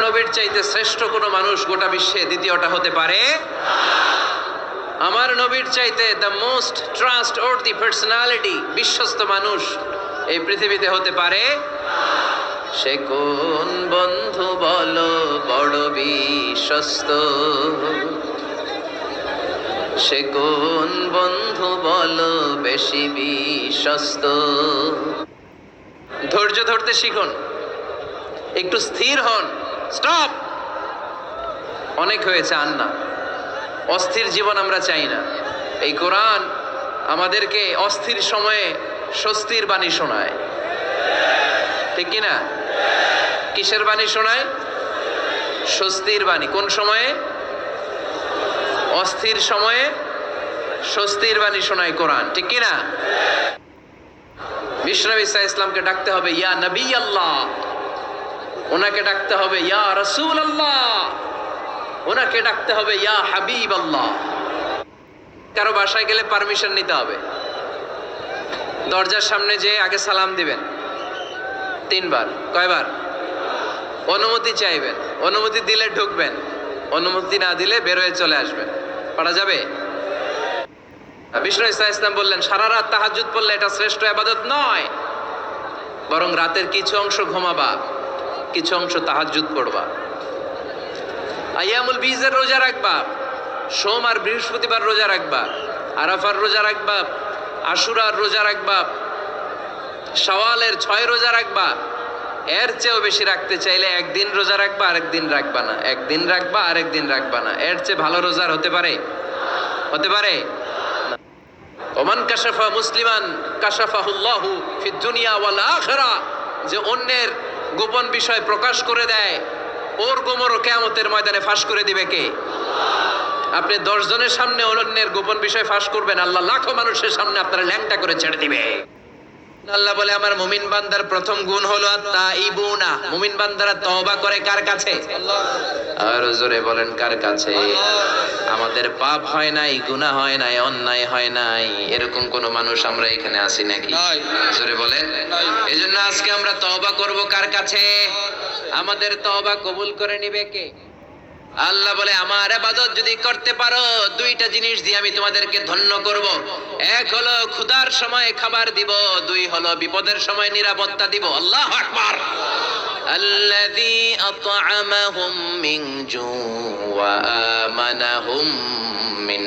নবীর চাইতে শ্রেষ্ঠ কোনো মানুষ গোটা বিশ্বে দ্বিতীয়টা হতে পারে? আমার নবীর চাইতে দ্য মোস্ট ট্রাস্ট ওর্থি পার্সোনালিটি, বিশ্বস্ত মানুষ এই পৃথিবীতে হতে পারে? সে কোন বন্ধু বলো বড় বিশ্বস্ত, সে কোন বন্ধু বলো বেশি বিশ্বস্ত? ধৈর্য ধরতে শিখুন, একটু স্থির হন। স্টপ, অনেক হয়েছে, আর না। অস্থির জীবন আমরা চাই না। এই কোরআন আমাদেরকে অস্থির সময়ে স্বস্তির বাণী শোনায়, ঠিক কিনা? কিসের বাণী শোনায়? স্বস্তির বাণী। কোন সময়ে? অস্থির সময়ে স্বস্তির বাণী শোনায় কোরআন, ঠিক কিনা? বিশ্বনবী ঈসা ইসলামকে ডাকতে হবে ইয়া নবী আল্লাহ, ওনাকে ডাকতে হবে ইয়া রাসূল আল্লাহ, ওনাকে ডাকতে হবে ইয়া হাবিব আল্লাহ। কারো বাসায় গেলে পারমিশন নিতে হবে। দরজার সামনে যেয়ে আগে সালাম দিবেন 3 বার। কয়বার? অনুমতি চাইবেন, অনুমতি দিলে ঢুকবেন, অনুমতি না দিলে বের হয়ে চলে আসবেন। পারা যাবে? বিষ্ণু ঈসা ইসলাম বললেন সারা রাত তাহাজ্জুদ পড়লে এটা শ্রেষ্ঠ ইবাদত নয়, বরং রাতের কিছু অংশ ঘুমাবা, কিছু অংশ তাহাজ্জুদ পড়বা। আইয়ামুল বীজের রোজা রাখবা, সোম আর বৃহস্পতিবার রোজা রাখবা, আরাফার রোজা রাখবা, আশুরার রোজা রাখবা, শাওয়ালের 6 রোজা রাখবা। এর চেয়েও বেশি রাখতে চাইলে একদিন রোজা রাখবা, আরেকদিন রাখবা না, একদিন রাখবা, আরেকদিন রাখবা না। এর চেয়ে ভালো রোজার হতে পারে? হতে পারে? ওমান কাশাফা মুসলিমান কাশাফাহুল্লাহু ফিদ দুনিয়া ওয়াল আখিরা, যে অন্যের গোপন বিষয় প্রকাশ করে দেয়, ওর গোমরও কিয়ামতের ময়দানে ফাঁস করে দিবে কে? আপনি 10 জনের সামনে অন্যের গোপন বিষয় ফাঁস করবেন, আল্লাহ লাখো মানুষের সামনে আপনারা ল্যাংটা করে ছেড়ে দিবে। আল্লাহ বলে আমার মুমিন বান্দার প্রথম গুণ হলো তাইবুনা, মুমিন বান্দারা তওবা করে কার কাছে? আর জোরে বলেন কার কাছে? আমাদের পাপ হয় নাই, গুনাহ হয় নাই, অন্যায় হয় নাই, এরকম কোন মানুষ আমরা এখানে আছি নাকি? জোরে বলেন। এজন্য আজকে আমরা তওবা করব কার কাছে? আমাদের তওবা কবুল করে নিবে কে? আল্লাহ বলে আমার ইবাদত যদি করতে পারো 2টা জিনিস দিয়ে আমি তোমাদেরকে ধন্য করব। এক হলো ক্ষুধার সময় খাবার দিব, 2 হলো বিপদের সময় নিরাপত্তা দিব। আল্লাহু আকবার। আল্লাযী আত'আমাহুম মিন জু' ওয়া আমানাহুম মিন